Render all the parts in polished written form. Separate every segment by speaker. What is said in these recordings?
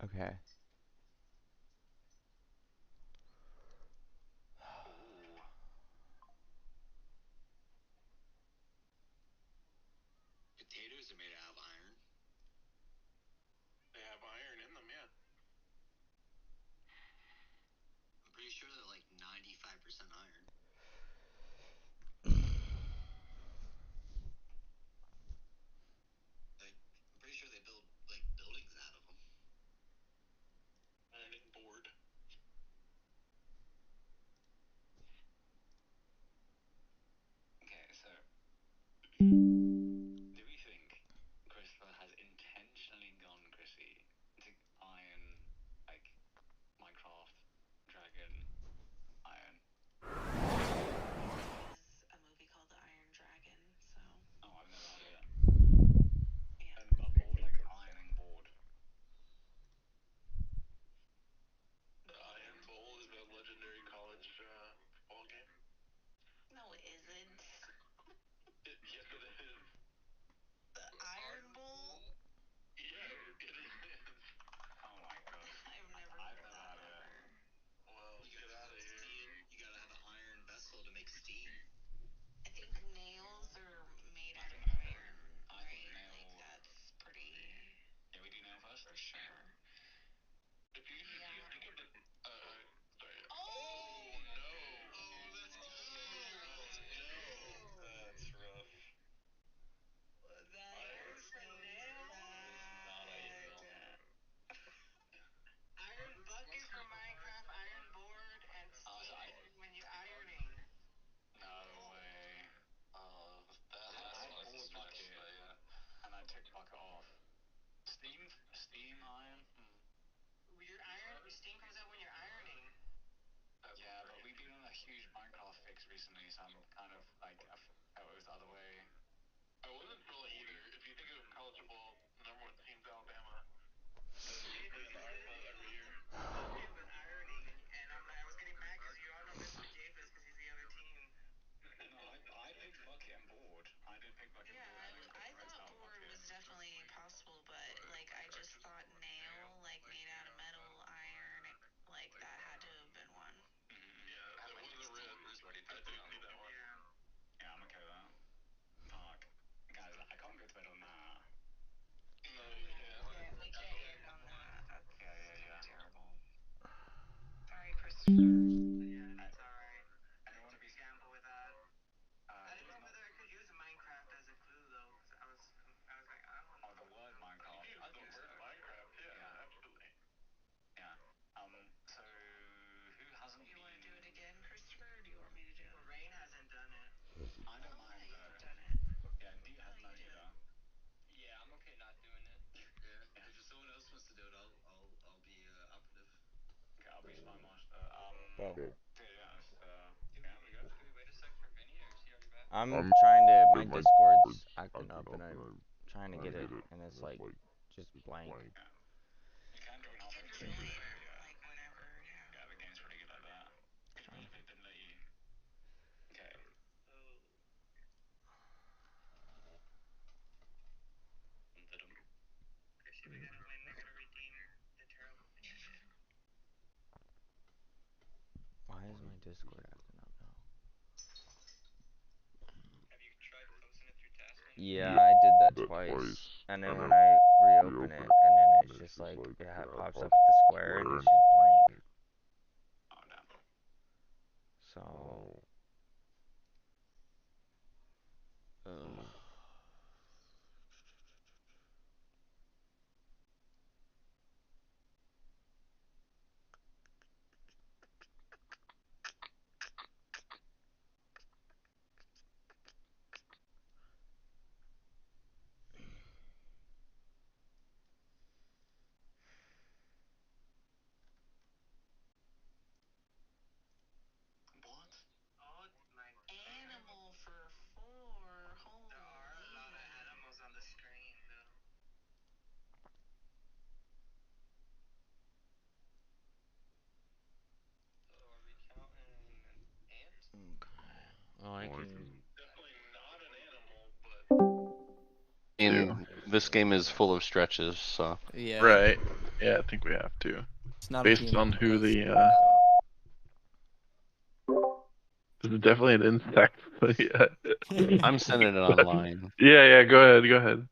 Speaker 1: Okay.
Speaker 2: Potatoes are made out of iron.
Speaker 3: They have iron in them, yeah.
Speaker 2: I'm pretty sure they're like 95% iron. Like, I'm pretty sure they build like buildings out of them.
Speaker 3: Iron board.
Speaker 4: Okay, so do we think Christopher has intentionally gone, Chrissy, to iron like Minecraft, Dragon, Iron?
Speaker 5: Is a movie called The Iron Dragon, so.
Speaker 4: Oh, I've never heard of it.
Speaker 5: Yeah.
Speaker 4: And a board, like an ironing board.
Speaker 3: The Iron Bowl is a legendary college football game.
Speaker 5: No, it isn't.
Speaker 3: Yes, it is.
Speaker 5: The Iron Bowl?
Speaker 3: Yeah, it is.
Speaker 4: Oh my god.
Speaker 5: I've never heard that ever.
Speaker 3: Well,
Speaker 2: You
Speaker 3: get out of here.
Speaker 2: steam. You gotta have an iron vessel to make steam.
Speaker 5: I think nails are made out of iron, right? Like, that's pretty.
Speaker 4: Yeah, we do nail first?
Speaker 5: For sure.
Speaker 3: If you think of the sorry.
Speaker 5: Oh,
Speaker 3: no.
Speaker 2: Oh, let's go.
Speaker 4: That's rough.
Speaker 5: That is so sad. Iron bucket for Minecraft, iron board, and steam when you're ironing.
Speaker 4: No way.
Speaker 3: Oh,
Speaker 4: I had board bucket, and I took bucket off. Steam iron?
Speaker 5: Steam comes out when you're ironing.
Speaker 4: Yeah, but we've been on a huge Minecraft fix recently, so I'm kind of like, I felt it was the other way.
Speaker 3: I wasn't really either. If you think of college football, number one team's Alabama. They play the Iron Bowl every year.
Speaker 5: Okay, but ironing, and I was getting mad because you all know Mr. Japhis because he's the other team.
Speaker 4: No, I picked bucket and board. I did pick bucket and board.
Speaker 5: I thought board was definitely possible, but like I just thought nail, like made out of metal, iron, like that had to have been one.
Speaker 3: Yeah, that was a red. I did see that one.
Speaker 4: Yeah, I'm okay with that. Fuck. Guys, I can't go to bed on that.
Speaker 3: No, you can't.
Speaker 5: We can't end on that. That's
Speaker 4: Yeah.
Speaker 5: terrible. Sorry, Christopher. Yeah, it's alright. I don't want to be gamble with that. I didn't know whether I could use Minecraft as a clue though, because I was like, I don't know.
Speaker 4: Oh, the word Minecraft.
Speaker 3: You use the word Minecraft, yeah, absolutely.
Speaker 4: Yeah. So who hasn't
Speaker 5: Do you want to do it again, Christopher, or do you want me to do it? Well, Rain hasn't done it.
Speaker 4: I don't mind.
Speaker 5: Yeah, you've done it.
Speaker 4: Yeah, D hasn't done it either.
Speaker 6: Yeah, I'm okay not doing it.
Speaker 2: Yeah. If someone else wants to do it, I'll be operative.
Speaker 4: Okay, I'll be spy master.
Speaker 1: Go.
Speaker 4: Yeah, we go.
Speaker 6: Do we wait a sec for Vinny, or is he already back?
Speaker 1: I'm trying to. My Discord's acting up, and I'm trying to get it, and it's like just blank.
Speaker 4: Yeah. You can join halfway
Speaker 5: You
Speaker 4: through.
Speaker 5: can join,
Speaker 4: Yeah.
Speaker 5: like whenever.
Speaker 4: Yeah, the game's pretty good like that. If it didn't let you. Okay.
Speaker 5: Chrissy, we gotta win. I gotta redeem the terrible decision.
Speaker 1: Why is my Discord acting up now?
Speaker 6: Have you tried posting it through task manager?
Speaker 1: Yeah, I did that twice, and then when I reopen it, and then it's just like it pops up with the square, and it's just blank.
Speaker 4: Oh, damn.
Speaker 1: So.
Speaker 4: What?
Speaker 5: Oh my animal for 4. Holy. There are a lot of animals on the screen though.
Speaker 6: So are we counting an ant?
Speaker 1: Okay. Well, I can.
Speaker 3: Definitely not an animal, but
Speaker 7: This game is full of stretches, so.
Speaker 8: Yeah.
Speaker 7: Right.
Speaker 3: Yeah, I think we have to.
Speaker 7: It's not
Speaker 3: Based
Speaker 7: a human.
Speaker 3: on who
Speaker 7: It's-
Speaker 3: the this is definitely an insect, but yeah.
Speaker 8: I'm sending it online.
Speaker 3: Yeah, go ahead.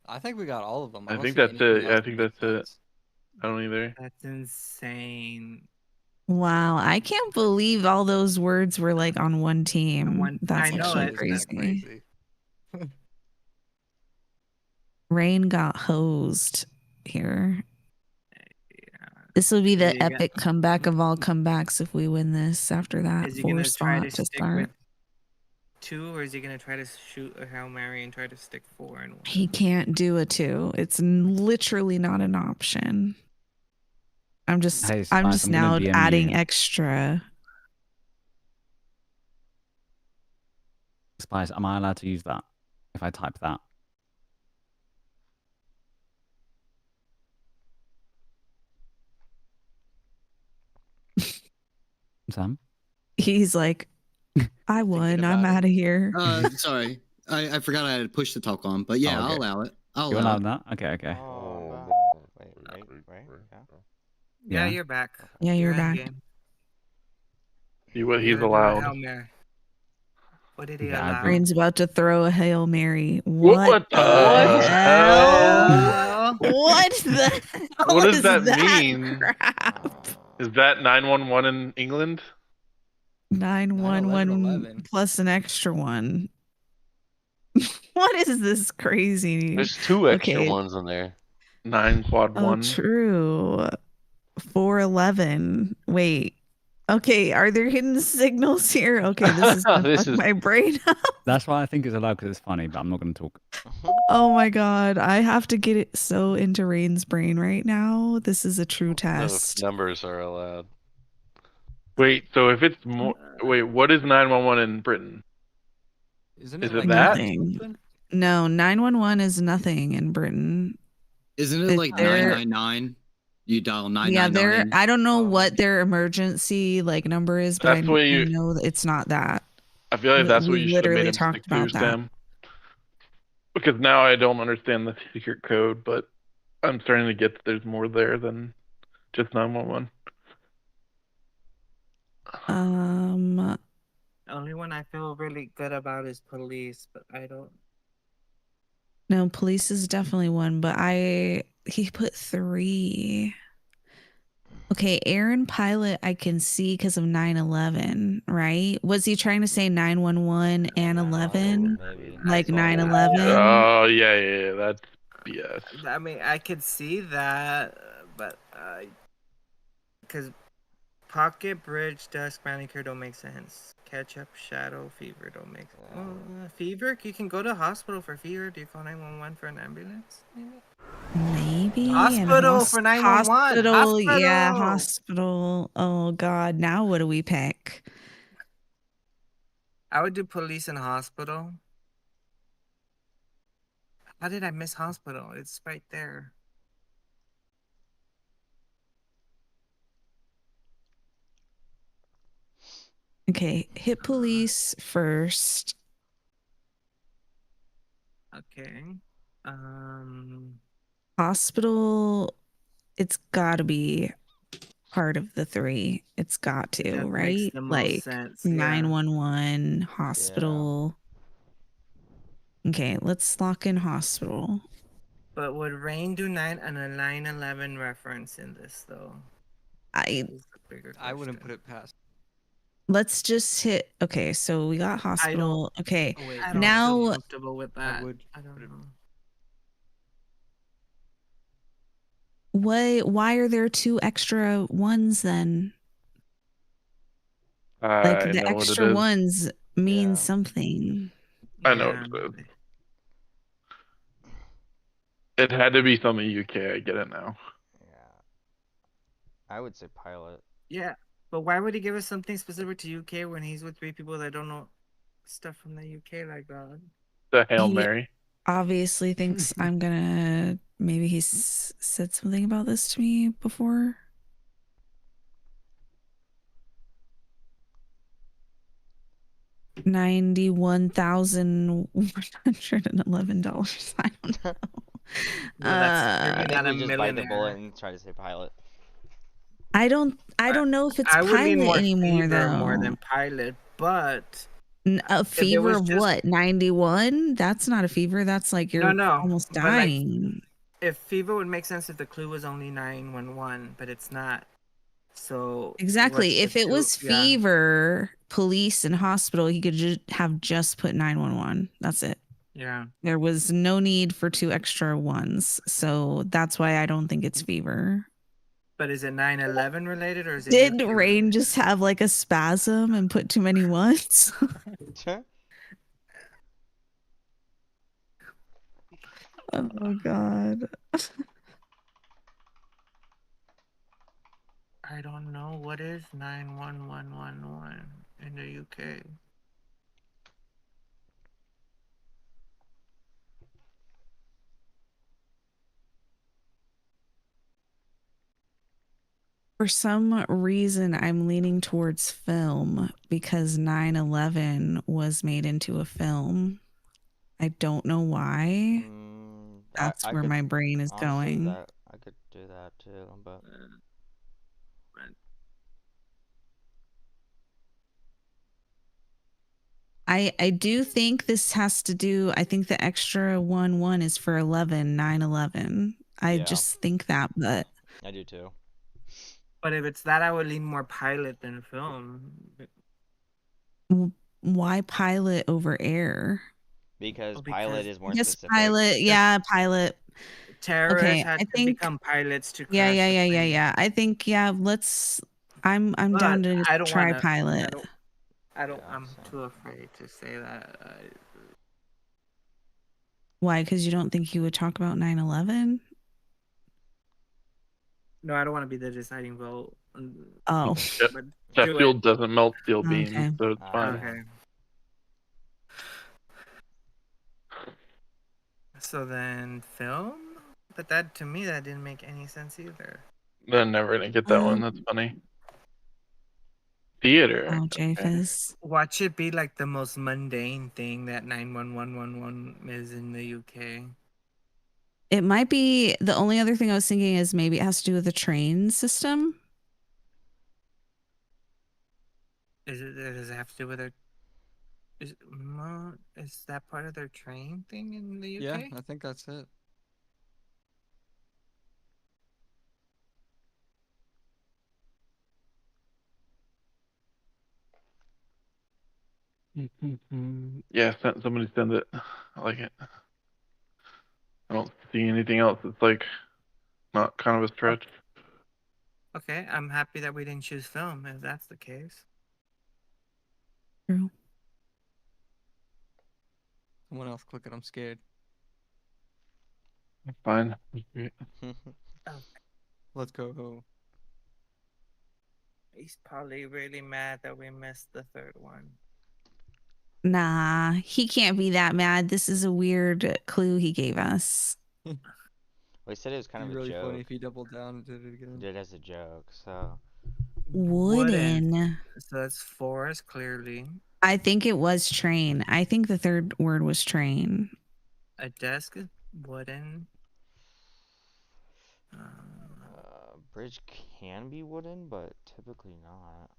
Speaker 7: I think we got all of them.
Speaker 3: I
Speaker 7: don't
Speaker 3: think
Speaker 7: see
Speaker 3: that's
Speaker 7: anything
Speaker 3: it.
Speaker 7: else
Speaker 3: I think
Speaker 7: that makes
Speaker 3: that's it.
Speaker 7: sense.
Speaker 3: I don't either.
Speaker 5: That's insane.
Speaker 9: Wow, I can't believe all those words were like on one team.
Speaker 5: I
Speaker 9: That's
Speaker 5: know,
Speaker 9: actually
Speaker 5: it's
Speaker 9: crazy.
Speaker 7: Crazy.
Speaker 9: Rain got hosed here.
Speaker 5: Yeah.
Speaker 9: This will be the
Speaker 5: You got-
Speaker 9: epic comeback of all comebacks if we win this after that
Speaker 5: Is he
Speaker 9: 4
Speaker 5: gonna try
Speaker 9: spot
Speaker 5: to
Speaker 9: to
Speaker 5: stick
Speaker 9: start.
Speaker 5: with 2, or is he gonna try to shoot a Hail Mary and try to stick 4 and 1?
Speaker 9: He can't do a 2. It's literally not an option. I'm just
Speaker 10: Hey,
Speaker 9: I'm
Speaker 10: Spice,
Speaker 9: just
Speaker 10: I'm gonna
Speaker 9: now
Speaker 10: DM
Speaker 9: adding
Speaker 10: you.
Speaker 9: extra.
Speaker 10: Spice, am I allowed to use that if I type that? Sam?
Speaker 9: He's like, I won. I'm out of here.
Speaker 11: Sorry, I forgot I had to push the talk on, but yeah,
Speaker 10: Oh, okay.
Speaker 11: I'll allow it. I'll
Speaker 10: You
Speaker 11: allow
Speaker 10: allowed
Speaker 11: it.
Speaker 10: that? Okay, okay.
Speaker 1: Oh, wait, right?
Speaker 5: Yeah,
Speaker 10: Yeah.
Speaker 5: you're back.
Speaker 9: Yeah, you're
Speaker 5: in
Speaker 9: back.
Speaker 5: game.
Speaker 3: See what
Speaker 5: You
Speaker 3: he's
Speaker 5: gotta do a
Speaker 3: allowed.
Speaker 5: Hail Mary. What did he
Speaker 10: Yeah,
Speaker 5: allow?
Speaker 9: Rain's about to throw a Hail Mary.
Speaker 3: What the hell?
Speaker 9: What the hell
Speaker 3: What does
Speaker 9: is
Speaker 3: that
Speaker 9: that
Speaker 3: mean?
Speaker 9: crap?
Speaker 3: Is that 911 in England?
Speaker 9: 911
Speaker 7: 11.
Speaker 9: plus an extra one. What is this crazy?
Speaker 8: There's 2 extra
Speaker 9: Okay.
Speaker 8: ones in there.
Speaker 3: 9 quad
Speaker 9: Oh,
Speaker 3: 1.
Speaker 9: true. 411. Wait. Okay, are there hidden signals here? Okay, this is gonna
Speaker 8: This
Speaker 9: fuck
Speaker 8: is-
Speaker 9: my brain up.
Speaker 10: That's why I think it's allowed because it's funny, but I'm not going to talk.
Speaker 9: Oh my god, I have to get it so into Rain's brain right now. This is a true test.
Speaker 8: No numbers are allowed.
Speaker 3: Wait, so if it's more. Wait, what is 911 in Britain?
Speaker 7: Isn't
Speaker 3: Is
Speaker 7: it
Speaker 3: it
Speaker 7: like
Speaker 3: that?
Speaker 9: Nothing. No, 911 is nothing in Britain.
Speaker 11: Isn't it
Speaker 9: It's
Speaker 11: like
Speaker 9: their-
Speaker 11: 999? You dial
Speaker 9: Yeah,
Speaker 11: 999.
Speaker 9: I don't know what their emergency like number is, but
Speaker 3: That's
Speaker 9: I,
Speaker 3: what
Speaker 9: I
Speaker 3: you-
Speaker 9: know that it's not that.
Speaker 3: I feel like that's what
Speaker 9: We
Speaker 3: you should have made
Speaker 9: literally
Speaker 3: him
Speaker 9: talked
Speaker 3: stick to,
Speaker 9: about that.
Speaker 3: Sam. Because now I don't understand the secret code, but I'm starting to get that there's more there than just 911.
Speaker 9: Um,
Speaker 5: The only one I feel really good about is police, but I don't.
Speaker 9: no, police is definitely one, but he put 3. Okay, Aaron Pilot I can see because of 911, right? Was he trying to say 911 and 11?
Speaker 1: Maybe.
Speaker 9: Like
Speaker 5: I-
Speaker 9: 911?
Speaker 3: Oh, yeah, that's BS.
Speaker 5: I mean, I could see that, but because Pocket, Bridge, Dusk, Manicure don't make sense. Ketchup, Shadow, Fever don't make sense. Fever? You can go to hospital for fever. Do you call 911 for an ambulance?
Speaker 9: Maybe. and
Speaker 5: Hospital for 911.
Speaker 9: Hospital, yeah,
Speaker 5: Hospital.
Speaker 9: hospital. Oh, God. Now what do we pick?
Speaker 5: I would do police and hospital. How did I miss hospital? It's right there.
Speaker 9: Okay, hit police first.
Speaker 5: Okay.
Speaker 9: Hospital, it's got to be part of the 3. It's got to,
Speaker 5: That
Speaker 9: right?
Speaker 5: makes the most
Speaker 9: Like
Speaker 5: sense, yeah.
Speaker 9: 911, hospital. Okay, let's lock in hospital.
Speaker 5: But would Rain do 911 reference in this though?
Speaker 9: I
Speaker 5: Is the bigger
Speaker 7: I wouldn't
Speaker 5: question.
Speaker 7: put it past.
Speaker 9: Let's just hit. Okay, so we got hospital. Okay,
Speaker 7: Oh, wait.
Speaker 5: I don't feel
Speaker 9: now
Speaker 5: comfortable with that.
Speaker 7: would
Speaker 5: I don't
Speaker 7: put it-
Speaker 5: know.
Speaker 9: why are there 2 extra ones then? Like
Speaker 3: I
Speaker 9: the
Speaker 3: know what it
Speaker 9: extra
Speaker 3: is.
Speaker 9: ones mean
Speaker 1: Yeah.
Speaker 9: something.
Speaker 3: I know what it is. It had to be something UK. I get it now.
Speaker 1: Yeah. I would say pilot.
Speaker 5: Yeah, but why would he give us something specific to UK when he's with 3 people that don't know stuff from the UK like that?
Speaker 3: The Hail
Speaker 9: He
Speaker 3: Mary.
Speaker 9: obviously thinks I'm gonna. Maybe he's said something about this to me before. $91,111. I don't know.
Speaker 5: Well, that's you're
Speaker 1: I
Speaker 5: getting
Speaker 1: think
Speaker 5: on a
Speaker 1: we just bite the bullet
Speaker 5: millionaire.
Speaker 1: and try to say pilot.
Speaker 9: I don't know if it's
Speaker 5: I would lean
Speaker 9: pilot
Speaker 5: more
Speaker 9: anymore
Speaker 5: fever more
Speaker 9: though.
Speaker 5: than pilot, but
Speaker 9: A
Speaker 5: if it
Speaker 9: fever
Speaker 5: was
Speaker 9: of
Speaker 5: just
Speaker 9: what? 91? That's not a fever. That's like you're
Speaker 5: no,
Speaker 9: almost
Speaker 5: but like
Speaker 9: dying.
Speaker 5: if fever would make sense if the clue was only 911, but it's not. So
Speaker 9: Exactly.
Speaker 5: what's the
Speaker 9: If it
Speaker 5: two?
Speaker 9: was
Speaker 5: Yeah,
Speaker 9: fever, police, and hospital, he could just put 911. That's it.
Speaker 5: yeah.
Speaker 9: There was no need for 2 extra ones. So that's why I don't think it's fever.
Speaker 5: But is it 9/11 related or is it
Speaker 9: Did
Speaker 5: UK
Speaker 9: Rain
Speaker 5: related?
Speaker 9: just have like a spasm and put too many ones? Oh god.
Speaker 5: I don't know what is 91111 in the UK.
Speaker 9: For some reason, I'm leaning towards film because 9/11 was made into a film. I don't know why. That's
Speaker 1: I
Speaker 9: where
Speaker 1: could
Speaker 9: my brain is
Speaker 1: honestly
Speaker 9: going.
Speaker 1: that I could do that too, but
Speaker 9: I do think this has to do. I think the extra 1 is for 11, 9/11. I
Speaker 1: yeah,
Speaker 9: just think that, but
Speaker 1: I do too.
Speaker 5: But if it's that, I would lean more pilot than film.
Speaker 9: why pilot over air?
Speaker 1: Because
Speaker 5: Well,
Speaker 1: pilot
Speaker 5: because
Speaker 1: is more
Speaker 9: Yes,
Speaker 1: specific.
Speaker 9: pilot. Yeah, pilot.
Speaker 5: terrorists
Speaker 9: Okay,
Speaker 5: had
Speaker 9: I
Speaker 5: to
Speaker 9: think
Speaker 5: become pilots to
Speaker 9: yeah,
Speaker 5: crash
Speaker 9: yeah,
Speaker 5: the
Speaker 9: yeah, yeah,
Speaker 5: plane.
Speaker 9: yeah. I think let's I'm
Speaker 5: But
Speaker 9: down to
Speaker 5: I don't
Speaker 9: try
Speaker 5: want to.
Speaker 9: pilot.
Speaker 1: Yeah,
Speaker 5: I'm
Speaker 1: same.
Speaker 5: too afraid to say that.
Speaker 9: Why? Because you don't think you would talk about 9/11?
Speaker 5: No, I don't want to be the deciding vote.
Speaker 9: Oh,
Speaker 5: But
Speaker 3: That
Speaker 5: do
Speaker 3: fuel
Speaker 5: it.
Speaker 3: doesn't melt steel beams,
Speaker 9: okay.
Speaker 3: so it's fine.
Speaker 5: Okay. So then film? But that to me that didn't make any sense either.
Speaker 3: They're never gonna get that one. That's funny. Theater.
Speaker 9: Oh,
Speaker 3: Okay.
Speaker 9: Jafis.
Speaker 5: Watch it be like the most mundane thing that 91111 is in the UK.
Speaker 9: It might be the only other thing I was thinking is maybe it has to do with the train system.
Speaker 5: Does it have to do with their is that part of their train thing in the UK?
Speaker 7: Yeah, I think that's it.
Speaker 3: Yeah, somebody send it. I like it. I don't see anything else. It's like not kind of a stretch.
Speaker 5: Okay, I'm happy that we didn't choose film if that's the case.
Speaker 9: True.
Speaker 7: Someone else click it. I'm scared.
Speaker 3: Fine.
Speaker 7: Let's go.
Speaker 5: He's probably really mad that we missed the third one.
Speaker 9: Nah, he can't be that mad. This is a weird clue he gave us.
Speaker 1: Well, he said it was kind
Speaker 7: It'd
Speaker 1: of
Speaker 7: be
Speaker 1: a
Speaker 7: really
Speaker 1: joke.
Speaker 7: funny if he doubled down and did it again.
Speaker 1: Did it as a joke, so
Speaker 9: Wooden.
Speaker 5: So that's forest clearly.
Speaker 9: I think it was train. I think the third word was train.
Speaker 5: A desk is wooden.
Speaker 1: Bridge can be wooden, but typically not.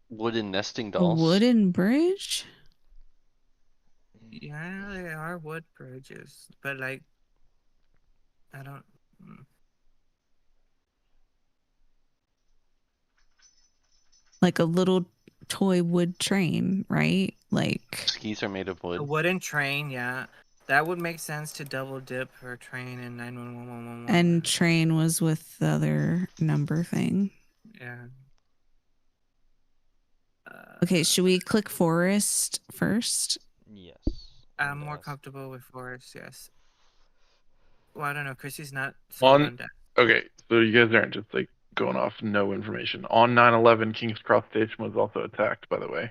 Speaker 8: Wooden nesting
Speaker 9: A
Speaker 8: dolls.
Speaker 9: wooden bridge?
Speaker 5: Yeah, they are wood bridges, but like, I don't.
Speaker 9: Like a little toy wood train, right? Like
Speaker 8: Skis are made of
Speaker 5: A
Speaker 8: wood.
Speaker 5: wooden train, yeah. That would make sense to double dip for a train in 91111.
Speaker 9: and train was with the other number thing.
Speaker 5: Yeah.
Speaker 9: Okay, should we click forest first?
Speaker 1: Yes.
Speaker 5: I'm more comfortable with forest, yes. Well, I don't know. Chrissy's not sold on that.
Speaker 3: Okay, so you guys aren't just like going off no information. On 9/11, King's Cross Station was also attacked, by the way.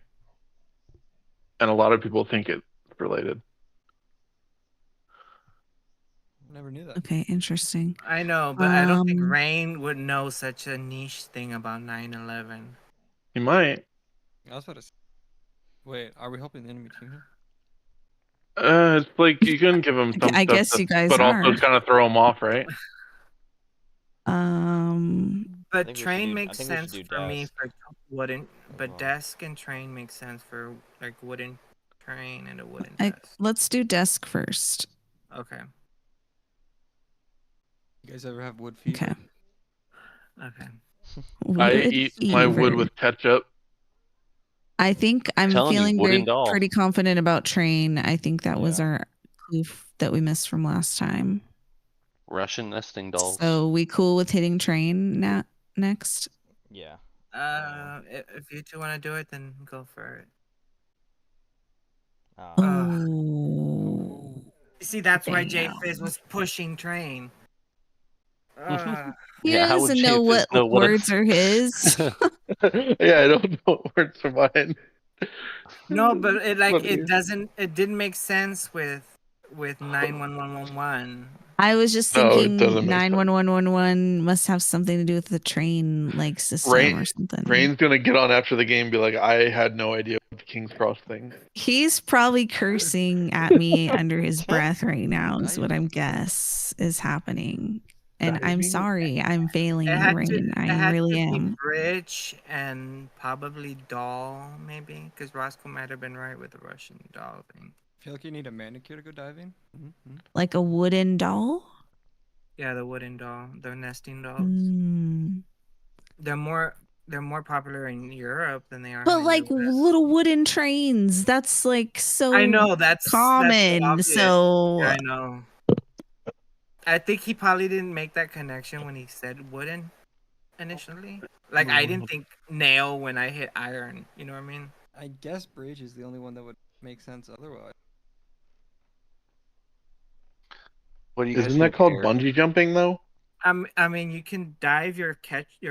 Speaker 3: And a lot of people think it's related.
Speaker 7: Never knew that.
Speaker 9: Okay, interesting.
Speaker 5: I know, but I don't think Rain would know such a niche thing about 9/11.
Speaker 3: He might.
Speaker 7: I was about to say, wait, are we helping the enemy team here?
Speaker 3: It's like you can give them some
Speaker 9: I
Speaker 3: stuff,
Speaker 9: guess you guys
Speaker 3: but
Speaker 9: are.
Speaker 3: also kind of throw them off, right?
Speaker 5: But
Speaker 1: think we should
Speaker 5: train
Speaker 1: do- I
Speaker 5: makes
Speaker 1: think we should
Speaker 5: sense
Speaker 1: do
Speaker 5: for me
Speaker 1: desk
Speaker 5: for wooden, but
Speaker 1: well.
Speaker 5: desk and train makes sense for like wooden train and a wooden
Speaker 9: I,
Speaker 5: desk.
Speaker 9: let's do desk first.
Speaker 5: Okay.
Speaker 7: You guys ever have wood fever?
Speaker 9: Okay.
Speaker 5: Okay.
Speaker 3: I
Speaker 9: Wood
Speaker 3: eat my wood
Speaker 9: fever.
Speaker 3: with ketchup.
Speaker 9: I think I'm
Speaker 8: telling you,
Speaker 9: feeling
Speaker 8: wooden
Speaker 9: very
Speaker 8: doll.
Speaker 9: pretty confident about train. I think that was
Speaker 1: Yeah.
Speaker 9: our clue that we missed from last time.
Speaker 8: Russian nesting dolls.
Speaker 9: So we cool with hitting train next?
Speaker 1: Yeah.
Speaker 5: If you two want to do it, then go for it.
Speaker 9: Oh.
Speaker 5: You see, that's why Jay
Speaker 9: Damn.
Speaker 5: Fizz was pushing train.
Speaker 9: He
Speaker 8: Yeah, how would
Speaker 9: doesn't know
Speaker 8: Jay Fizz
Speaker 9: what
Speaker 8: know what a-
Speaker 9: words are his.
Speaker 3: Yeah, I don't know what words are mine.
Speaker 5: No, but it
Speaker 3: Funny.
Speaker 5: it didn't make sense with 91111.
Speaker 9: I was just
Speaker 3: No, it
Speaker 9: thinking
Speaker 3: doesn't make sense.
Speaker 9: 91111 must have something to do with the train like system or something.
Speaker 3: Rain's gonna get on after the game and be like, I had no idea what the King's Cross thing.
Speaker 9: He's probably cursing at me under his breath right now is what I'm guess is happening. And I'm
Speaker 3: Diving?
Speaker 9: sorry, I'm failing
Speaker 5: It
Speaker 9: you,
Speaker 5: had
Speaker 9: Rain.
Speaker 5: to,
Speaker 9: I really am.
Speaker 5: Bridge and probably doll, maybe, because Roscoe might have been right with the Russian doll thing.
Speaker 7: I feel like you need a manicure to go diving. Mm-hmm.
Speaker 9: Like a wooden doll?
Speaker 5: Yeah, the wooden doll, the nesting dolls.
Speaker 9: Mm.
Speaker 5: They're more popular in Europe than they are.
Speaker 9: But
Speaker 5: in
Speaker 9: like
Speaker 5: the US.
Speaker 9: little wooden trains, that's like so
Speaker 5: I know that's
Speaker 9: common.
Speaker 5: obvious.
Speaker 9: So
Speaker 5: Yeah, I know. I think he probably didn't make that connection when he said wooden initially. Like I didn't think nail when I hit iron. You know what I mean?
Speaker 7: I guess bridge is the only one that would make sense otherwise.
Speaker 8: What do you guys
Speaker 3: Isn't that
Speaker 8: think,
Speaker 3: called
Speaker 8: Aaron?
Speaker 3: bungee jumping though?
Speaker 5: I mean, you can dive your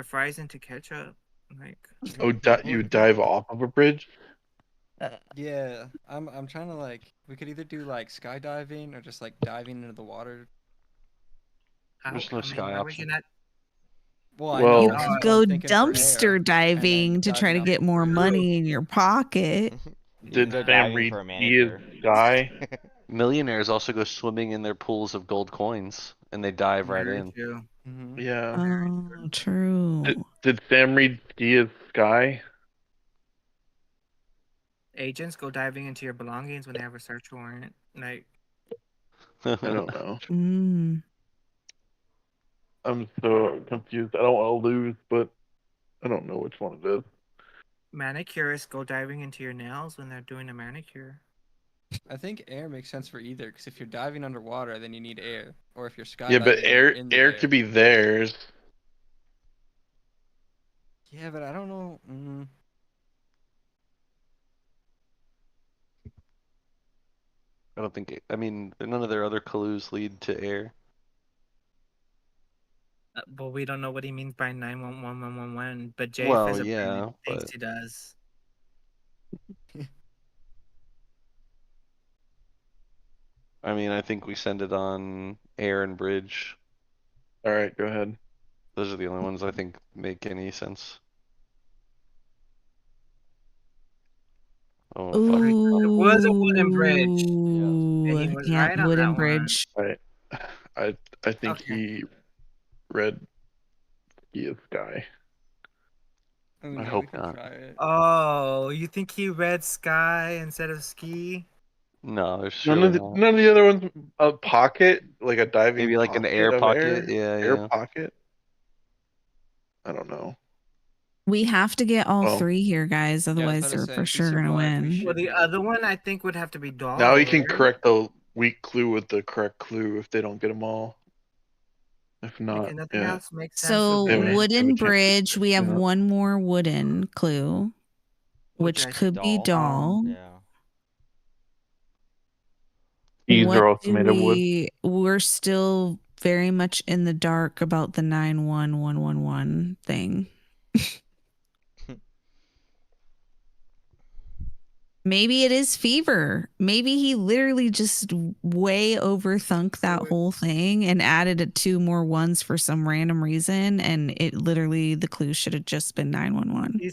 Speaker 5: fries into ketchup. Like
Speaker 3: Oh, you dive off of a bridge?
Speaker 7: Yeah, I'm trying to like. We could either do like skydiving or just like diving into the water.
Speaker 8: There's no sky
Speaker 5: why would you
Speaker 8: option.
Speaker 5: not?
Speaker 7: Well, I
Speaker 3: Well,
Speaker 7: know
Speaker 9: you
Speaker 7: that's
Speaker 9: could
Speaker 7: what
Speaker 9: go
Speaker 7: I'm thinking for air,
Speaker 9: dumpster
Speaker 7: and
Speaker 9: diving
Speaker 7: then
Speaker 9: to try to
Speaker 7: diving
Speaker 9: get
Speaker 7: off the
Speaker 9: more
Speaker 7: bridge.
Speaker 9: money in your pocket.
Speaker 1: You
Speaker 3: Did
Speaker 1: can go
Speaker 3: Sam
Speaker 1: diving
Speaker 3: Reed
Speaker 1: for a
Speaker 3: see his
Speaker 1: manicure.
Speaker 3: guy?
Speaker 8: Millionaires also go swimming in their pools of gold coins, and they dive right
Speaker 5: Very
Speaker 8: in.
Speaker 5: true.
Speaker 7: Mm-hmm.
Speaker 3: Yeah.
Speaker 9: Oh, true.
Speaker 3: Did Sam Reed ski his sky?
Speaker 5: Agents go diving into your belongings when they have a search warrant. Like
Speaker 3: I don't know.
Speaker 9: Mm.
Speaker 3: I'm so confused. I don't want to lose, but I don't know which one it is.
Speaker 5: manicurists go diving into your nails when they're doing a manicure.
Speaker 7: I think air makes sense for either, because if you're diving underwater, then you need air, or if you're skydiving,
Speaker 3: Yeah, but
Speaker 7: you're in the
Speaker 3: air could be theirs.
Speaker 7: Yeah, but I don't know.
Speaker 8: I don't think. I mean, none of their other clues lead to air.
Speaker 5: But we don't know what he means by 91111. But Jay
Speaker 8: Well,
Speaker 5: Fizz apparently
Speaker 8: yeah,
Speaker 5: thinks
Speaker 8: but
Speaker 5: he does.
Speaker 8: I mean, I think we send it on air and bridge.
Speaker 3: All right, go ahead.
Speaker 8: Those are the only ones I think make any sense. Oh, fuck.
Speaker 5: It was a wooden bridge.
Speaker 9: Ooh,
Speaker 5: And he was
Speaker 9: yeah,
Speaker 5: right on
Speaker 9: wooden
Speaker 5: that
Speaker 9: bridge.
Speaker 3: I think
Speaker 5: Okay.
Speaker 3: he read ski his sky.
Speaker 7: I mean,
Speaker 3: I
Speaker 7: yeah,
Speaker 3: hope
Speaker 7: we can
Speaker 8: not.
Speaker 7: try it.
Speaker 5: Oh, you think he read sky instead of ski?
Speaker 8: No, there's
Speaker 3: None
Speaker 8: surely
Speaker 3: of
Speaker 8: not.
Speaker 3: none of the other ones. A pocket, like a diving
Speaker 8: Maybe like an
Speaker 3: pocket
Speaker 8: air
Speaker 3: of
Speaker 8: pocket. Yeah,
Speaker 3: air
Speaker 8: yeah.
Speaker 3: pocket. I don't know.
Speaker 9: We have to get all
Speaker 3: Well,
Speaker 9: three here, guys.
Speaker 7: Yeah, I was
Speaker 9: Otherwise,
Speaker 7: about to
Speaker 9: they're
Speaker 7: say,
Speaker 9: for
Speaker 7: if we
Speaker 9: sure gonna
Speaker 7: survive, we
Speaker 9: win.
Speaker 7: should
Speaker 5: Well, the
Speaker 7: be
Speaker 5: other one I think would have to be doll.
Speaker 3: now he can
Speaker 5: right?
Speaker 3: correct the weak clue with the correct clue if they don't get them all. If not,
Speaker 5: Like, nothing
Speaker 3: yeah.
Speaker 5: else makes sense.
Speaker 9: So
Speaker 3: They have a
Speaker 9: wooden
Speaker 3: chance to
Speaker 9: bridge, we have
Speaker 3: yeah.
Speaker 9: one more wooden clue, which
Speaker 5: I
Speaker 9: could
Speaker 5: said
Speaker 9: be doll.
Speaker 1: Yeah.
Speaker 3: Keys
Speaker 9: What
Speaker 3: are also
Speaker 9: do
Speaker 3: made of wood.
Speaker 9: we're still very much in the dark about the 91111 thing. Maybe it is fever. Maybe he literally just way overthunk that whole thing and added 2 more ones for some random reason, and it literally the clue should have just been 911.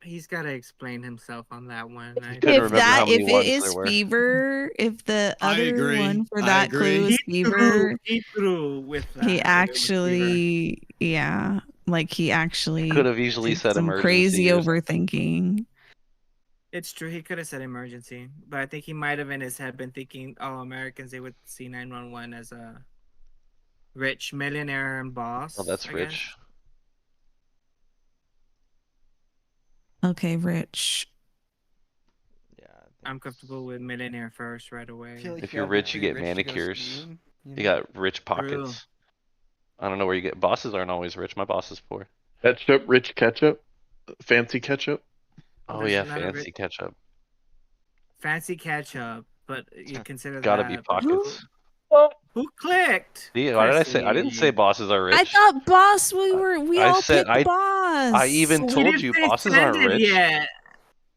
Speaker 5: He's got to explain himself on that one.
Speaker 8: He couldn't remember how many
Speaker 9: If it
Speaker 8: ones
Speaker 9: is
Speaker 8: there were.
Speaker 9: fever, if the
Speaker 11: I
Speaker 9: other
Speaker 11: agree.
Speaker 9: one for
Speaker 11: I
Speaker 9: that
Speaker 11: agree.
Speaker 9: clue is fever,
Speaker 5: He threw with that.
Speaker 9: he
Speaker 5: if it was fever.
Speaker 9: actually, yeah, like he actually
Speaker 8: Could have easily
Speaker 9: did
Speaker 8: said
Speaker 9: some
Speaker 8: emergency
Speaker 9: crazy
Speaker 8: or something.
Speaker 9: overthinking.
Speaker 5: It's true. He could have said emergency, but I think he might have in his head been thinking, "Oh, Americans they would see 911 as a rich millionaire and boss."
Speaker 8: Oh, that's
Speaker 5: I
Speaker 8: rich.
Speaker 5: guess.
Speaker 9: Okay, Rich.
Speaker 1: Yeah.
Speaker 5: I'm comfortable with millionaire first right away.
Speaker 7: feel like
Speaker 8: If
Speaker 7: you
Speaker 8: you're
Speaker 7: gotta be
Speaker 8: rich, you
Speaker 7: pretty
Speaker 8: get
Speaker 7: rich to go
Speaker 8: manicures.
Speaker 7: skiing,
Speaker 8: You
Speaker 7: know?
Speaker 8: got rich pockets. I don't know where you get. Bosses aren't always rich. My boss is poor.
Speaker 3: Ketchup, rich ketchup, fancy ketchup.
Speaker 8: Oh
Speaker 5: There's
Speaker 8: yeah,
Speaker 5: none of
Speaker 8: fancy
Speaker 5: it.
Speaker 8: ketchup.
Speaker 5: Fancy ketchup, but you consider
Speaker 8: Gotta
Speaker 5: that
Speaker 8: be pockets.
Speaker 5: Who clicked?
Speaker 8: Yeah, why did I say? I didn't say
Speaker 5: Chrissy.
Speaker 8: bosses are rich.
Speaker 9: I thought boss. We
Speaker 8: I
Speaker 9: all
Speaker 8: said
Speaker 9: picked boss.
Speaker 8: I even
Speaker 5: We
Speaker 8: told
Speaker 5: didn't
Speaker 8: you
Speaker 5: say
Speaker 8: bosses
Speaker 5: send
Speaker 8: aren't
Speaker 5: it
Speaker 8: rich.
Speaker 5: yet.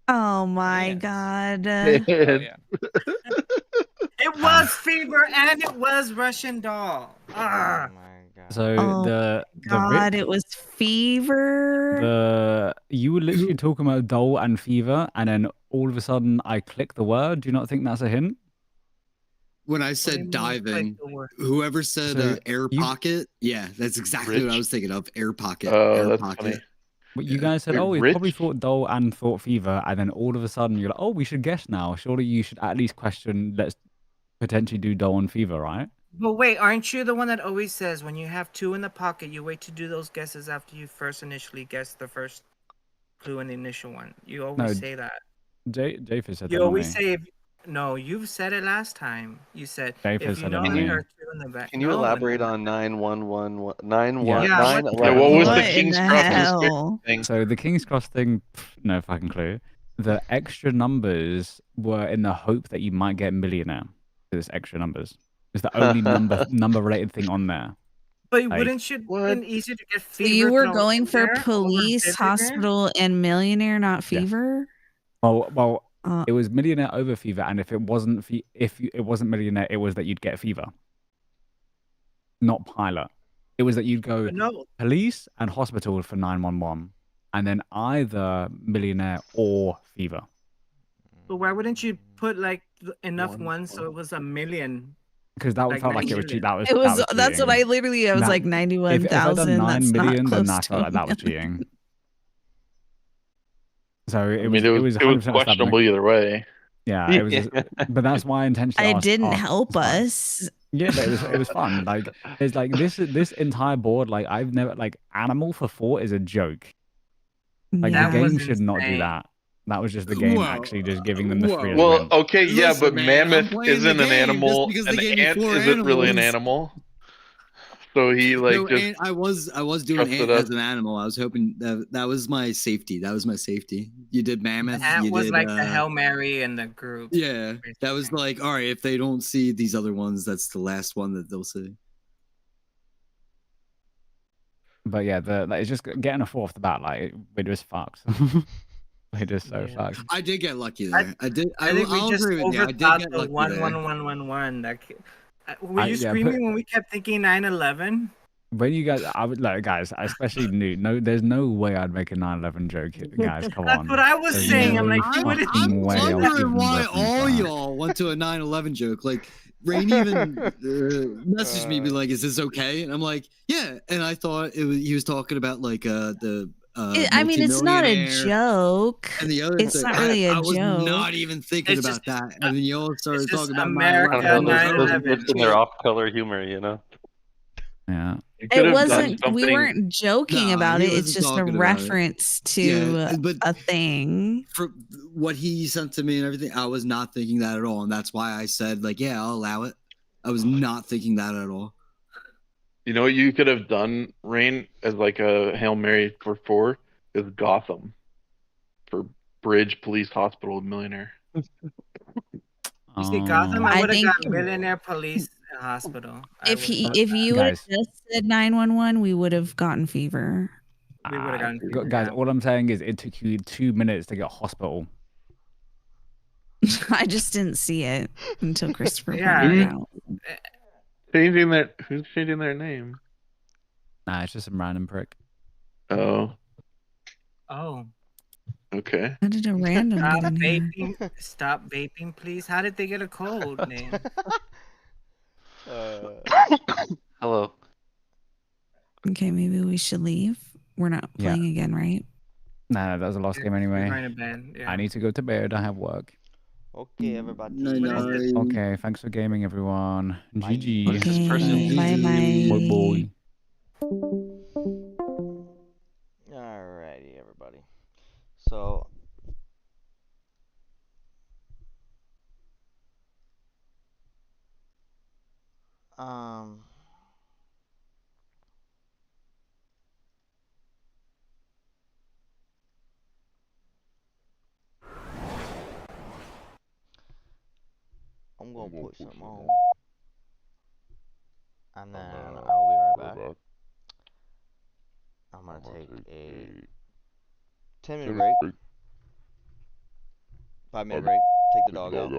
Speaker 9: Oh my
Speaker 7: Yes.
Speaker 9: god.
Speaker 7: Oh yeah.
Speaker 5: It was fever and it was Russian doll. Ah.
Speaker 1: Oh my god.
Speaker 10: So
Speaker 9: Oh
Speaker 10: the
Speaker 9: God,
Speaker 10: rich,
Speaker 9: it was fever.
Speaker 10: you were literally talking about dole and fever, and then all of a sudden I click the word. Do you not think that's a hint?
Speaker 11: When I
Speaker 5: What do you
Speaker 11: said
Speaker 5: mean,
Speaker 11: diving,
Speaker 5: click the word?
Speaker 11: whoever said
Speaker 10: So
Speaker 11: air
Speaker 10: you-
Speaker 11: pocket, yeah, that's exactly what I
Speaker 3: Rich?
Speaker 11: was thinking of. Air pocket.
Speaker 3: Oh,
Speaker 11: air
Speaker 3: that's
Speaker 11: pocket.
Speaker 3: funny.
Speaker 10: But you
Speaker 11: Yeah.
Speaker 10: guys said,
Speaker 3: Wait,
Speaker 10: oh, we
Speaker 3: rich?
Speaker 10: probably thought dole and thought fever, and then all of a sudden you're like, oh, we should guess now. Surely you should at least question. Let's potentially do dole and fever, right?
Speaker 5: But wait, aren't you the one that always says when you have two in the pocket, you wait to do those guesses after you first initially guess the first clue in the initial one? You always
Speaker 10: No,
Speaker 5: say that.
Speaker 10: Japheth said that,
Speaker 5: You
Speaker 10: not
Speaker 5: always
Speaker 10: me.
Speaker 5: say if no, you've said it last time. You said
Speaker 10: Japheth
Speaker 5: if you
Speaker 10: said
Speaker 5: know
Speaker 10: it, not
Speaker 5: that
Speaker 10: me.
Speaker 5: there are two in the back.
Speaker 8: Can you
Speaker 5: No,
Speaker 8: elaborate
Speaker 5: no.
Speaker 8: on 911
Speaker 10: Yeah.
Speaker 5: Yeah, what-
Speaker 8: 911?
Speaker 3: Yeah, what was
Speaker 9: What
Speaker 3: the
Speaker 9: in
Speaker 3: King's
Speaker 9: the
Speaker 3: Cross
Speaker 9: hell?
Speaker 3: thing?
Speaker 10: So the King's Cross thing, no fucking clue. The extra numbers were in the hope that you might get millionaire. There's extra numbers. It's the only number related thing on there.
Speaker 5: But
Speaker 10: Like-
Speaker 5: wouldn't you
Speaker 8: What?
Speaker 5: been easier to get
Speaker 9: So
Speaker 5: fever?
Speaker 9: you were
Speaker 5: thrown
Speaker 9: going
Speaker 5: in
Speaker 9: for
Speaker 5: there over
Speaker 9: police,
Speaker 5: billionaire?
Speaker 9: hospital, and millionaire, not fever?
Speaker 10: Well,
Speaker 9: Uh,
Speaker 10: it was millionaire over fever, and if it wasn't it wasn't millionaire, it was that you'd get fever. Not pilot. It was that you'd go
Speaker 5: No,
Speaker 10: police and hospital for 911, and then either millionaire or fever.
Speaker 5: but why wouldn't you put like enough
Speaker 3: One,
Speaker 5: ones so it was a million?
Speaker 10: Because that
Speaker 5: Like
Speaker 10: felt like it was
Speaker 5: 9
Speaker 10: cheating.
Speaker 5: million.
Speaker 10: That was
Speaker 9: it was.
Speaker 10: that was
Speaker 9: That's what
Speaker 10: cheating.
Speaker 9: I literally. I was
Speaker 10: That-
Speaker 9: like
Speaker 10: If I'd
Speaker 9: 91,000.
Speaker 10: done 9
Speaker 9: That's
Speaker 10: million,
Speaker 9: not
Speaker 10: then
Speaker 9: close
Speaker 10: I
Speaker 9: to
Speaker 10: felt like that was
Speaker 9: million.
Speaker 10: cheating. So
Speaker 3: I
Speaker 10: it
Speaker 3: mean,
Speaker 10: was
Speaker 3: it was
Speaker 10: 100%
Speaker 3: questionable either way.
Speaker 10: Yeah, it was. Just, but that's why I intentionally
Speaker 9: It
Speaker 10: asked.
Speaker 9: didn't
Speaker 10: asked
Speaker 9: help
Speaker 10: this time.
Speaker 9: us.
Speaker 10: Yeah, but it was fun. Like it's like this entire board. Like I've never like animal for 4 is a joke. Like
Speaker 9: Yeah.
Speaker 10: the
Speaker 5: That was
Speaker 10: game should not do
Speaker 5: insane.
Speaker 10: that. That was just the game
Speaker 11: Whoa,
Speaker 10: actually just giving them the
Speaker 11: whoa.
Speaker 10: freedom to
Speaker 3: Well,
Speaker 10: win.
Speaker 3: okay, yeah,
Speaker 11: Listen,
Speaker 3: but
Speaker 11: man, I'm
Speaker 3: mammoth
Speaker 11: playing the
Speaker 3: isn't an
Speaker 11: game just
Speaker 3: animal.
Speaker 11: because they
Speaker 3: An
Speaker 11: gave me
Speaker 3: ant
Speaker 11: 4
Speaker 3: isn't really an
Speaker 11: animals.
Speaker 3: animal. So he like
Speaker 11: No,
Speaker 3: just
Speaker 11: ant, I was doing
Speaker 3: trusted
Speaker 11: ant
Speaker 3: us.
Speaker 11: as an animal. I was hoping that was my safety. That was my safety. You did mammoth.
Speaker 5: That
Speaker 11: You
Speaker 5: was
Speaker 11: did
Speaker 5: like the Hail Mary in the group.
Speaker 11: yeah. That was
Speaker 5: basically.
Speaker 11: like, all right, if they don't see these other ones, that's the last one that they'll see.
Speaker 10: But yeah, it's just getting a 4 off the bat. Like we're just fucked. We're just so
Speaker 5: Yeah.
Speaker 10: fucked.
Speaker 11: I did get lucky there. I did.
Speaker 5: I think we
Speaker 11: I'll
Speaker 5: just
Speaker 11: agree with you. I did
Speaker 5: overthought
Speaker 11: get
Speaker 5: the
Speaker 11: lucky
Speaker 5: one
Speaker 11: there.
Speaker 5: one one one one. Were you
Speaker 10: Yeah,
Speaker 5: screaming when we kept thinking 9/11?
Speaker 10: When you guys, I would like guys, I especially knew. No, there's no way I'd make a 9/11 joke, guys. Come on.
Speaker 5: That's what I was
Speaker 10: There's
Speaker 5: saying.
Speaker 10: no
Speaker 5: I'm like, you wouldn't.
Speaker 10: fucking
Speaker 11: I'm
Speaker 10: way I was
Speaker 11: wondering
Speaker 10: even
Speaker 11: why
Speaker 10: referencing
Speaker 11: all
Speaker 10: that.
Speaker 11: y'all went to a 9/11 joke. Like Rain even messaged me, be like, "Is this okay?" And I'm like, "Yeah." And I thought he was talking about like the.
Speaker 9: I mean, it's not a
Speaker 11: multimillionaire.
Speaker 9: joke.
Speaker 11: And the other
Speaker 9: It's
Speaker 11: thing,
Speaker 9: not really a
Speaker 11: I was
Speaker 9: joke.
Speaker 11: not even thinking
Speaker 5: It's
Speaker 11: about
Speaker 5: just-
Speaker 11: that. And then y'all started
Speaker 5: it's just
Speaker 11: talking about
Speaker 5: America,
Speaker 11: 9/11.
Speaker 8: I don't know. Those
Speaker 5: 9/11.
Speaker 8: bits in their off-color humor, you know.
Speaker 10: Yeah.
Speaker 3: You could
Speaker 9: It
Speaker 3: have done
Speaker 9: wasn't. We
Speaker 3: something.
Speaker 9: weren't joking
Speaker 11: No,
Speaker 9: about
Speaker 11: he
Speaker 9: it. It's
Speaker 11: wasn't
Speaker 9: just a
Speaker 11: talking about it.
Speaker 9: reference to
Speaker 11: Yeah, but
Speaker 9: a thing.
Speaker 11: for what he sent to me and everything, I was not thinking that at all, and that's why I said like, "Yeah, I'll allow it." I was not thinking that at all.
Speaker 3: You know what you could have done, Rain, as like a Hail Mary for 4 is Gotham for Bridge Police Hospital Millionaire.
Speaker 5: You see, Gotham, I
Speaker 9: I
Speaker 5: would have
Speaker 9: think-
Speaker 5: got millionaire police hospital.
Speaker 9: If you would have
Speaker 10: Guys.
Speaker 9: just said 911, we would have gotten fever.
Speaker 5: We would've gotten fever,
Speaker 10: guys,
Speaker 5: yeah.
Speaker 10: all I'm saying is it took you 2 minutes to get hospital.
Speaker 9: I just didn't see it until Christopher
Speaker 5: Yeah,
Speaker 9: pointed it
Speaker 3: it-
Speaker 9: out.
Speaker 3: Who's changing their name?
Speaker 10: Nah, it's just some random prick.
Speaker 3: Oh,
Speaker 5: Oh,
Speaker 3: Okay.
Speaker 9: How did a random
Speaker 5: Stop
Speaker 9: get in here?
Speaker 5: vaping. Stop vaping, please. How did they get a code name?
Speaker 8: Hello.
Speaker 9: Okay, maybe we should leave. We're not
Speaker 10: Yeah.
Speaker 9: playing again, right?
Speaker 10: Nah, that was the last
Speaker 5: Yeah,
Speaker 10: game
Speaker 5: we're
Speaker 10: anyway.
Speaker 5: going to bed. Yeah.
Speaker 10: I need to go to bed. I have work.
Speaker 1: Okay, everybody.
Speaker 5: What is it?
Speaker 10: Okay, thanks for gaming, everyone.
Speaker 1: Bye.
Speaker 10: GG.
Speaker 8: What is this person?
Speaker 9: Okay, bye
Speaker 10: Boy,
Speaker 9: bye.
Speaker 1: Alrighty, everybody. So, um, I'm gonna put something on, and then I'll be right back. I'm gonna take a 10-minute break, 5-minute break, take the dog out,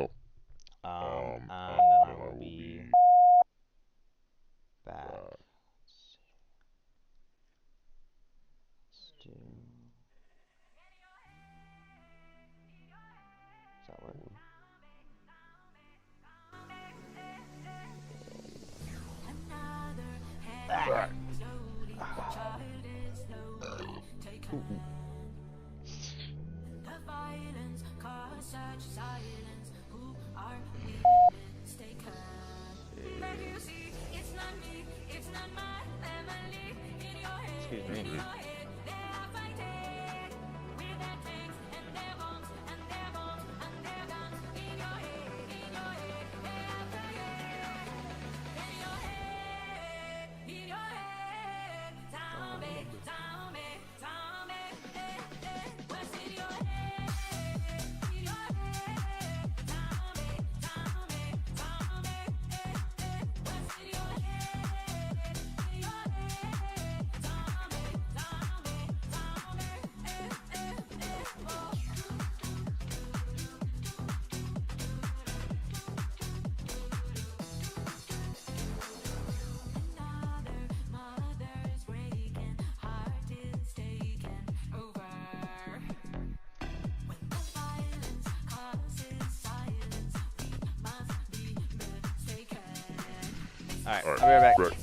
Speaker 1: and then I will be back. Let's do. Does that work? Excuse me. Alright, I'll be right back.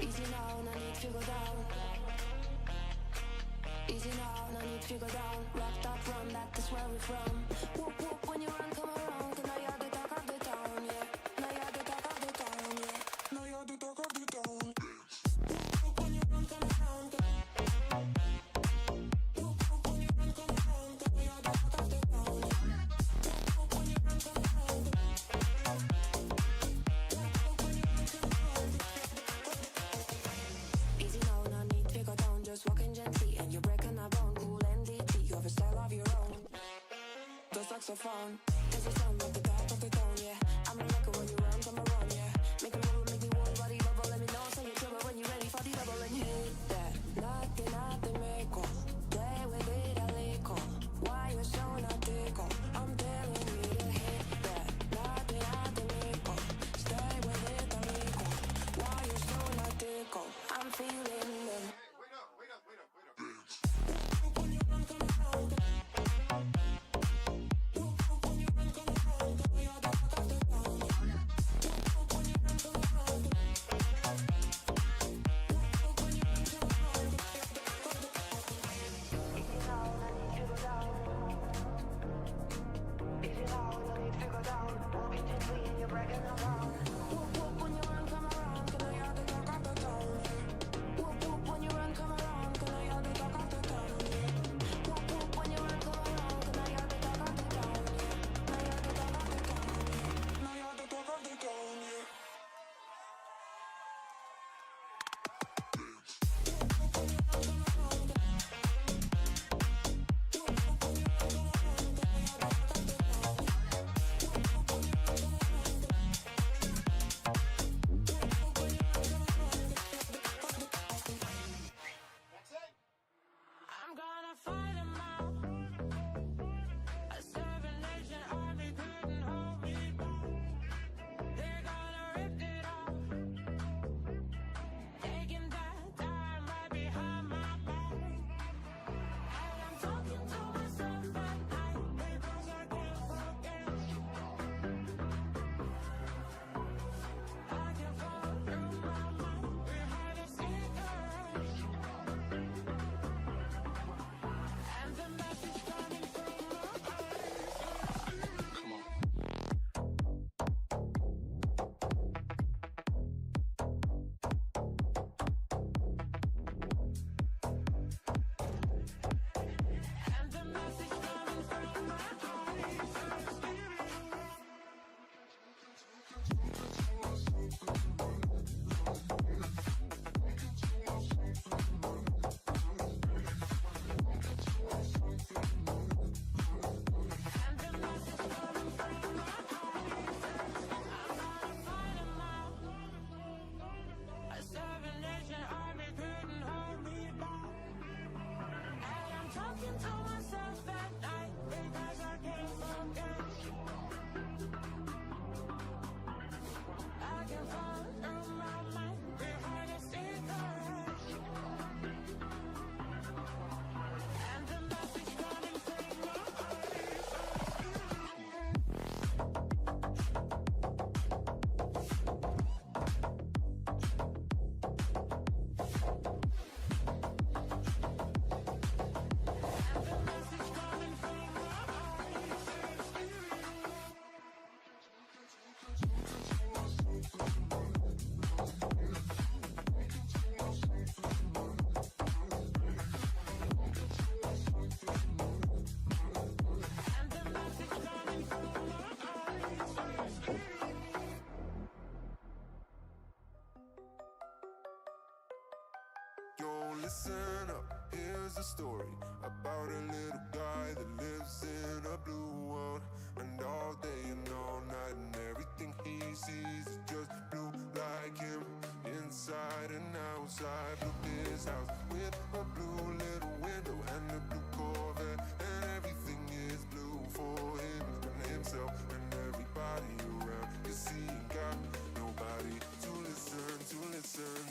Speaker 12: Easy now, no need to go down. Easy now, no need to go down. Rock that run, that is where we from. Whoop whoop when you run, come around. Cause now you're the talk of the town, yeah. Now you're the talk of the town, yeah. Now you're the talk of the town. Whoop whoop when you run, come around. Whoop whoop when you run, come around. Cause now you're the talk of the town, yeah. Whoop whoop when you run, come around. Easy now, no need to go down. Just walking gently and you're breaking a bone. Cool and deeply, you have a style of your own. The saxophone is the sound of the top of the tone, yeah. I'm a record when you run, come around, yeah. Make a move, make the whole body bubble. Let me know, say you're trouble when you're ready for the double and hit that. Nothing, make up. Play with it a little. Why you so not tickle? I'm telling you to hit that. Nothing, make up. Stay with it a little. Why you so not tickle? I'm feeling them. Wait up. When you run, come around. When you story about a little guy that lives in a blue world. And all day and all night, and everything he sees is just blue like him. Inside and outside, built his house with a blue little window and a blue Corvette. And everything is blue for him and himself and everybody around. 'Cause he ain't got nobody to listen, to listen.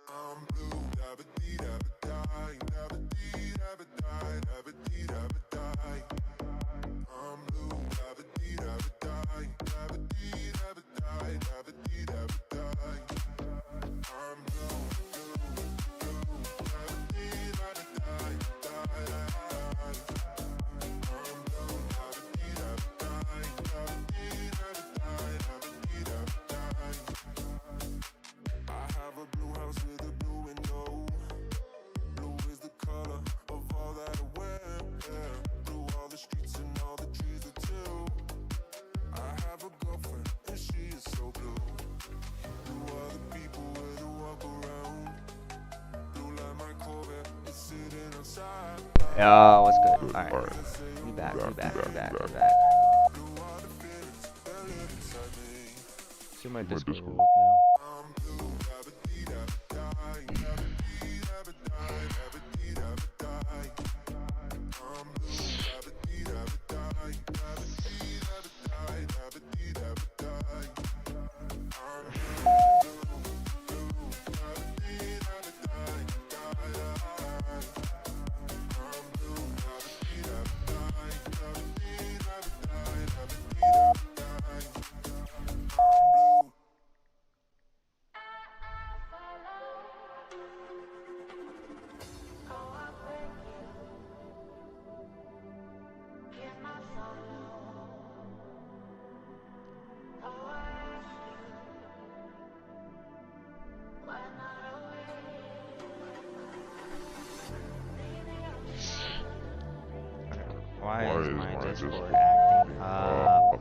Speaker 12: I'm blue, da-ba-dee-da-ba-die, da-ba-dee-da-ba-die, da-ba-dee-da-ba-die. I'm blue, da-ba-dee-da-ba-die, da-ba-dee-da-ba-die, da-ba-dee-da-ba-die. I'm blue, blue, blue, da-ba-dee-da-ba-die, die. I'm blue, da-ba-dee-da-ba-die, da-ba-dee-da-ba-die, da-ba-dee-da-ba-die. I have a blue house with a blue window. Blue is the color of all that I wear. Yeah. Blue all the streets and all the trees are too. I have a girlfriend and she is so blue. Blue are the people where to walk around. Blue like my Corvette is sitting outside.
Speaker 1: Yo, what's good? Alright. We back.
Speaker 12: Blue are the feelings that live inside me.
Speaker 1: See my Discord will work now.
Speaker 12: I'm blue, da-ba-dee-da-ba-die, da-ba-dee-da-ba-die, da-ba-dee-da-ba-die. I'm blue, da-ba-dee-da-ba-die, da-ba-dee-da-ba-die, da-ba-dee-da-ba-die. I'm blue, blue, da-ba-dee-da-ba-die, die. I'm blue, da-ba-dee-da-ba-die, da-ba-dee-da-ba-die, da-ba-dee-da-ba-die. I'm blue.
Speaker 1: Why is my Discord acting up?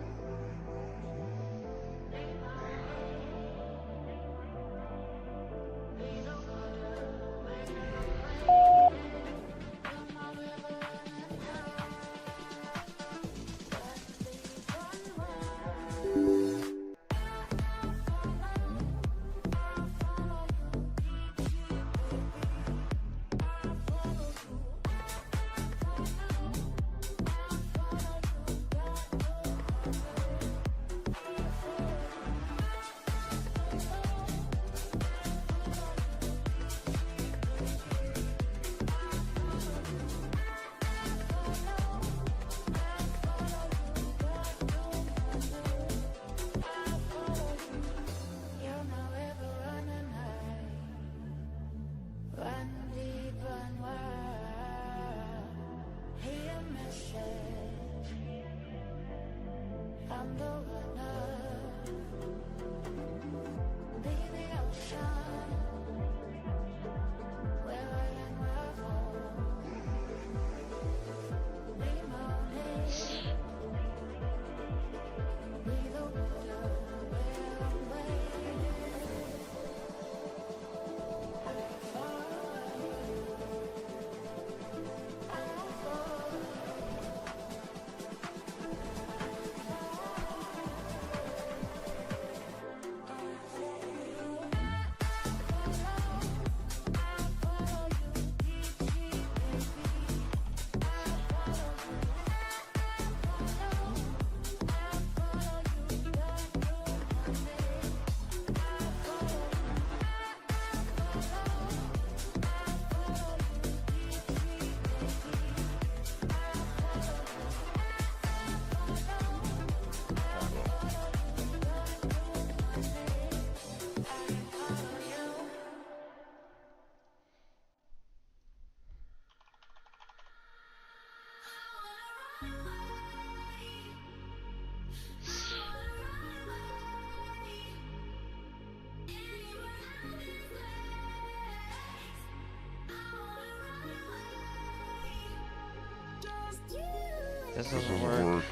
Speaker 1: This doesn't work.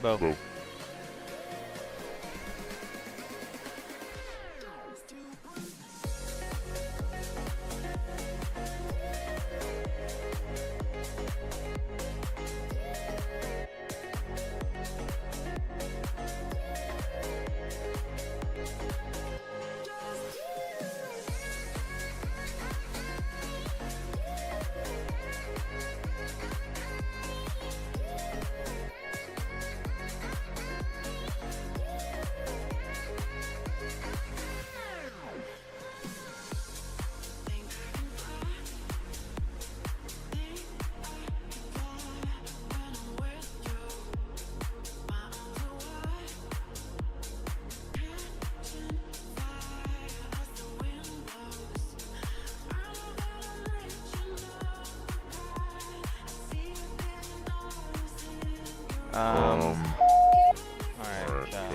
Speaker 1: Bo. Alright, chat.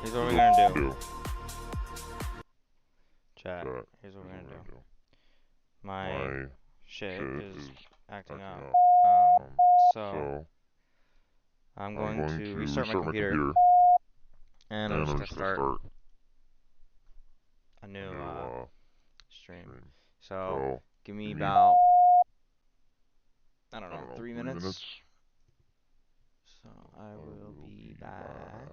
Speaker 1: Here's what we're gonna do. Chat, here's what we're gonna do. My shit is acting up. So I'm going to restart my computer, and I'm just gonna start a new stream. So give me about, I don't know, 3 minutes. So I will be back.